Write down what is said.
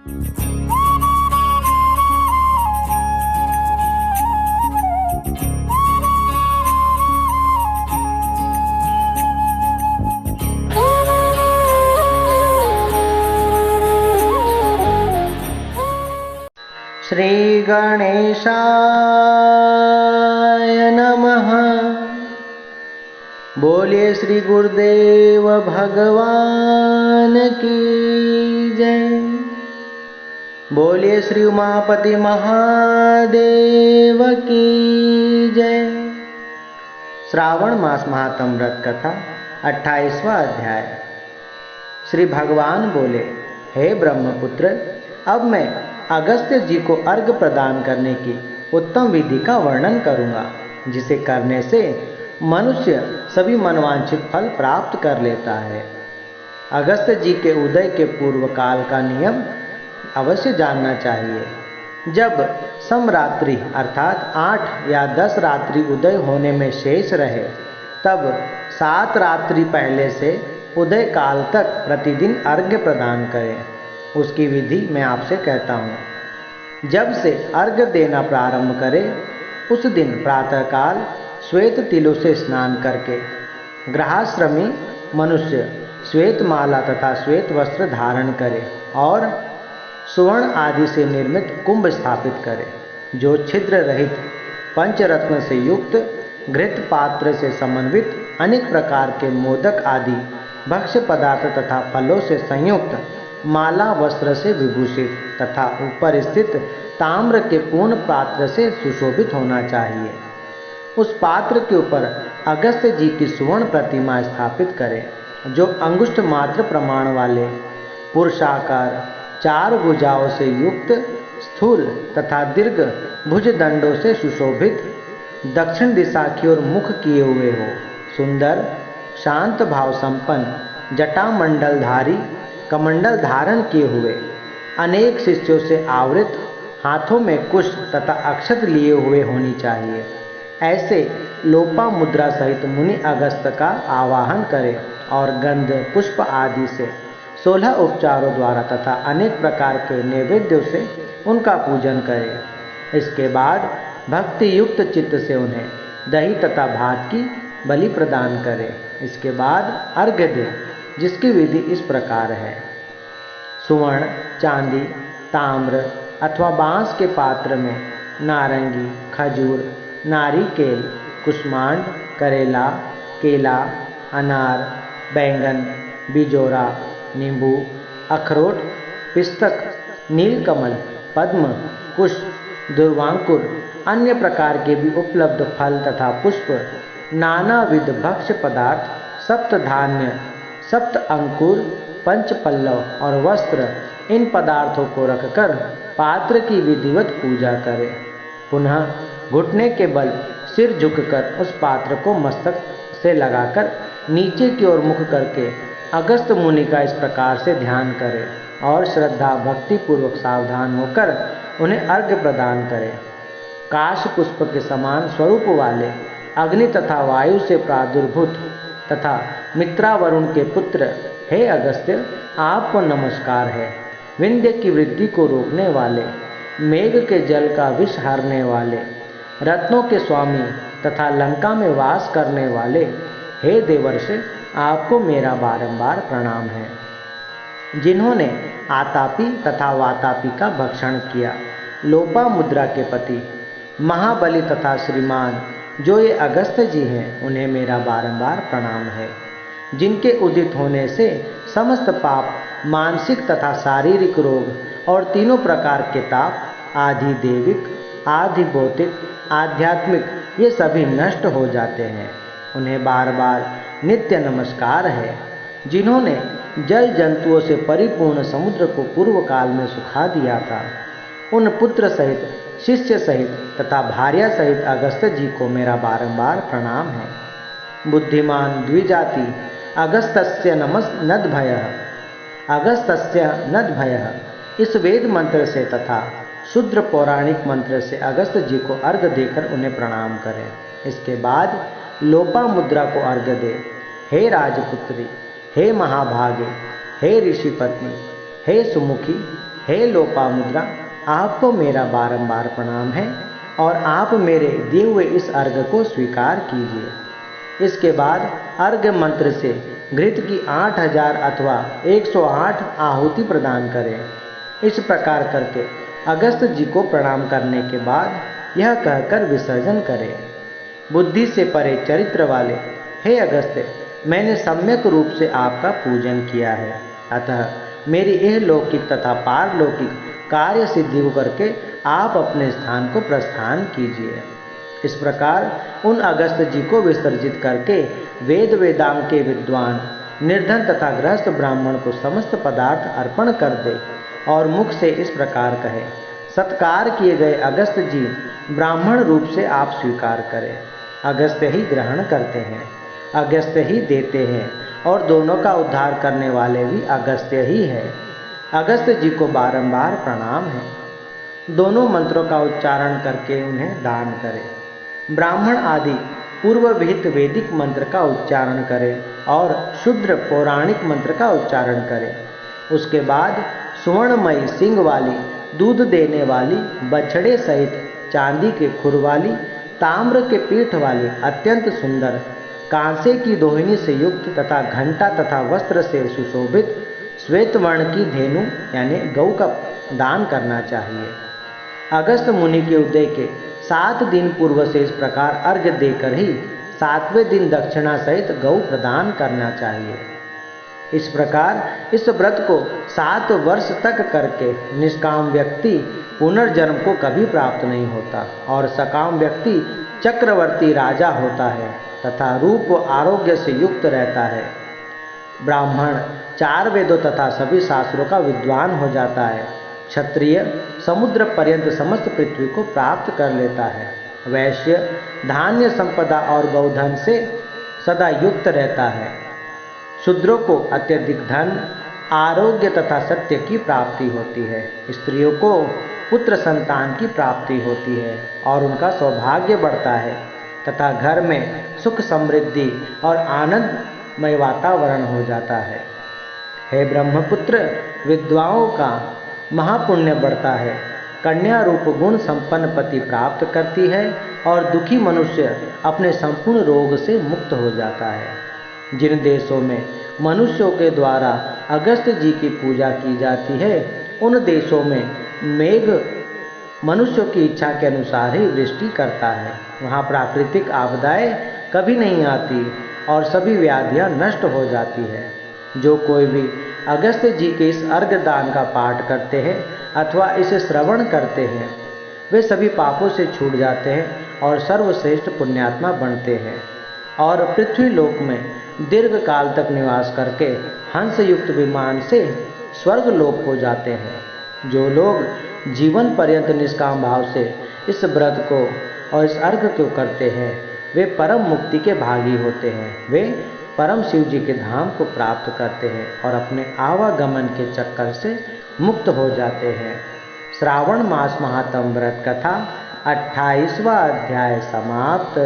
श्री गणेशाय नमः। बोलिए श्री गुरुदेव भगवान की जय। बोलिए श्री उमापति महादेव की जय। श्रावण मास महात्म व्रत कथा 28वां अध्याय। श्री भगवान बोले, हे ब्रह्मपुत्र, अब मैं अगस्त्य जी को अर्घ्य प्रदान करने की उत्तम विधि का वर्णन करूंगा, जिसे करने से मनुष्य सभी मनवांछित फल प्राप्त कर लेता है। अगस्त्य जी के उदय के पूर्व काल का नियम अवश्य जानना चाहिए। जब समरात्रि अर्थात 8 या 10 रात्रि उदय होने में शेष रहे, तब 7 रात्रि पहले से उदय काल तक प्रतिदिन अर्घ्य प्रदान करें। उसकी विधि मैं आपसे कहता हूँ। जब से अर्घ्य देना प्रारंभ करें, उस दिन प्रातःकाल श्वेत तिलों से स्नान करके गृहश्रमी मनुष्य श्वेत माला तथा श्वेत वस्त्र धारण करे और सुवर्ण आदि से निर्मित कुंभ स्थापित करे, जो छिद्र रहित पंचरत्न से युक्त घृत पात्र से समन्वित अनेक प्रकार के मोदक आदि भक्ष्य पदार्थ तथा फलों से संयुक्त माला वस्त्र से विभूषित तथा ऊपर स्थित ताम्र के पूर्ण पात्र से सुशोभित होना चाहिए। उस पात्र के ऊपर अगस्त्य जी की सुवर्ण प्रतिमा स्थापित करें, जो अंगुष्ठ मात्र प्रमाण वाले पुरुषाकार 4 भुजाओं से युक्त स्थूल तथा दीर्घ भुजदंडों से सुशोभित दक्षिण दिशा की ओर मुख किए हुए हो, सुंदर शांत भाव संपन्न जटामंडलधारी कमंडल धारण किए हुए, अनेक शिष्यों से आवृत, हाथों में कुश तथा अक्षत लिए हुए होनी चाहिए। ऐसे लोपा मुद्रा सहित मुनि अगस्त का आवाहन करें और गंध पुष्प आदि से 16 उपचारों द्वारा तथा अनेक प्रकार के नैवेद्यों से उनका पूजन करें। इसके बाद भक्ति युक्त चित्त से उन्हें दही तथा भात की बलि प्रदान करें। इसके बाद अर्घ्य दें, जिसकी विधि इस प्रकार है। सुवर्ण, चांदी, ताम्र अथवा बांस के पात्र में नारंगी, खजूर, नारिकेल, कुष्मांड, करेला, केला, अनार, बैंगन, बिजोरा, नींबू, अखरोट, पिस्तक, नीलकमल, पद्म, कुश, दुर्वांकुर, अन्य प्रकार के भी उपलब्ध फल तथा पुष्प, नानाविध भक्ष्य पदार्थ, सप्त धान्य, सप्त अंकुर, पंच पल्लव और वस्त्र, इन पदार्थों को रखकर पात्र की विधिवत पूजा करें। पुनः घुटने के बल सिर झुककर उस पात्र को मस्तक से लगाकर नीचे की ओर मुख करके अगस्त मुनि का इस प्रकार से ध्यान करें और श्रद्धा भक्ति पूर्वक सावधान होकर उन्हें अर्घ्य प्रदान करें। काश पुष्प के समान स्वरूप वाले अग्नि तथा वायु से प्रादुर्भूत तथा मित्रा वरुण के पुत्र, हे अगस्त्य, आपको नमस्कार है। विंध्य की वृद्धि को रोकने वाले, मेघ के जल का विष हरने वाले, रत्नों के स्वामी तथा लंका में वास करने वाले, हे देवर्ष, आपको मेरा बारंबार प्रणाम है। जिन्होंने आतापी तथा वातापी का भक्षण किया, लोपा मुद्रा के पति, महाबली तथा श्रीमान जो ये अगस्त्य जी हैं, उन्हें मेरा बारंबार प्रणाम है। जिनके उदित होने से समस्त पाप, मानसिक तथा शारीरिक रोग और तीनों प्रकार के ताप, आधि देविक, आधि भौतिक, आध्यात्मिक, ये सभी नष्ट हो जाते हैं, उन्हें बार बार नित्य नमस्कार है। जिन्होंने जल जंतुओं से परिपूर्ण समुद्र को पूर्व काल में सुखा दिया था, उन पुत्र सहित, शिष्य सहित तथा भार्या सहित अगस्त्य जी को मेरा बारंबार प्रणाम है। बुद्धिमान द्विजाति अगस्तस्य नदभयः, अगस्तस्य नदभयः, इस वेद मंत्र से तथा शुद्र पौराणिक मंत्र से अगस्त्य जी को अर्घ्य देकर उन्हें प्रणाम करें। इसके बाद लोपा मुद्रा को अर्घ्य दे। हे राजपुत्री, हे महाभागे, हे ऋषि पत्नी, हे सुमुखी, हे लोपामुद्रा, आपको मेरा बारंबार प्रणाम है और आप मेरे दिए हुए इस अर्घ्य को स्वीकार कीजिए। इसके बाद अर्घ्य मंत्र से घृत की 8000 अथवा 108 आहुति प्रदान करें। इस प्रकार करके अगस्त जी को प्रणाम करने के बाद यह कहकर विसर्जन करें। बुद्धि से परे चरित्र वाले हे अगस्त्य, मैंने सम्यक रूप से आपका पूजन किया है, अतः मेरी यह लौकिक तथा पारलौकिक कार्य सिद्धि को करके आप अपने स्थान को प्रस्थान कीजिए। इस प्रकार उन अगस्त जी को विसर्जित करके वेद वेदांग के विद्वान निर्धन तथा गृहस्थ ब्राह्मण को समस्त पदार्थ अर्पण कर दे और मुख से इस प्रकार कहे, सत्कार किए गए अगस्त जी ब्राह्मण रूप से आप स्वीकार करें। अगस्त्य ही ग्रहण करते हैं, अगस्त्य ही देते हैं और दोनों का उद्धार करने वाले भी अगस्त्य ही है। अगस्त्य जी को बारंबार प्रणाम है। दोनों मंत्रों का उच्चारण करके उन्हें दान करें। ब्राह्मण आदि पूर्व विहित वैदिक मंत्र का उच्चारण करें और शुद्र पौराणिक मंत्र का उच्चारण करें। उसके बाद सुवर्णमयी सिंग वाली, दूध देने वाली, बछड़े सहित चांदी के खुर वाली, ताम्र के पीठ वाली, अत्यंत सुंदर कांसे की दोहिनी से युक्त तथा घंटा तथा वस्त्र से सुशोभित श्वेत वर्ण की धेनु यानी गौ का दान करना चाहिए। अगस्त मुनि के उदय के 7 दिन पूर्व से इस प्रकार अर्घ्य देकर ही 7वें दिन दक्षिणा सहित गौ प्रदान करना चाहिए। इस प्रकार इस व्रत को 7 वर्ष तक करके निष्काम व्यक्ति पुनर्जन्म को कभी प्राप्त नहीं होता और सकाम व्यक्ति चक्रवर्ती राजा होता है तथा रूप व आरोग्य से युक्त रहता है। ब्राह्मण 4 वेदों तथा सभी शास्त्रों का विद्वान हो जाता है। क्षत्रिय समुद्र पर्यंत समस्त पृथ्वी को प्राप्त कर लेता है। वैश्य धान्य संपदा और गौधन से सदा युक्त रहता है। शूद्रों को अत्यधिक धन, आरोग्य तथा सत्य की प्राप्ति होती है। स्त्रियों को पुत्र संतान की प्राप्ति होती है और उनका सौभाग्य बढ़ता है तथा घर में सुख समृद्धि और आनंदमय वातावरण हो जाता है। हे ब्रह्मपुत्र, विद्वाओं का महापुण्य बढ़ता है। कन्या रूप गुण संपन्न पति प्राप्त करती है और दुखी मनुष्य अपने संपूर्ण रोग से मुक्त हो जाता है। जिन देशों में मनुष्यों के द्वारा अगस्त जी की पूजा की जाती है, उन देशों में मेघ मनुष्यों की इच्छा के अनुसार ही वृष्टि करता है। वहाँ प्राकृतिक आपदाएं कभी नहीं आती और सभी व्याधियाँ नष्ट हो जाती है। जो कोई भी अगस्त जी के इस अर्घ्य दान का पाठ करते हैं अथवा इसे श्रवण करते हैं, वे सभी पापों से छूट जाते हैं और सर्वश्रेष्ठ पुण्यात्मा बनते हैं और पृथ्वी लोक में दीर्घ काल तक निवास करके हंस युक्त विमान से स्वर्ग लोक को जाते हैं। जो लोग जीवन पर्यंत निष्काम भाव से इस व्रत को और इस अर्घ को करते हैं, वे परम मुक्ति के भागी होते हैं। वे परम शिव जी के धाम को प्राप्त करते हैं और अपने आवागमन के चक्कर से मुक्त हो जाते हैं। श्रावण मास महात्म व्रत कथा 28वां अध्याय समाप्त।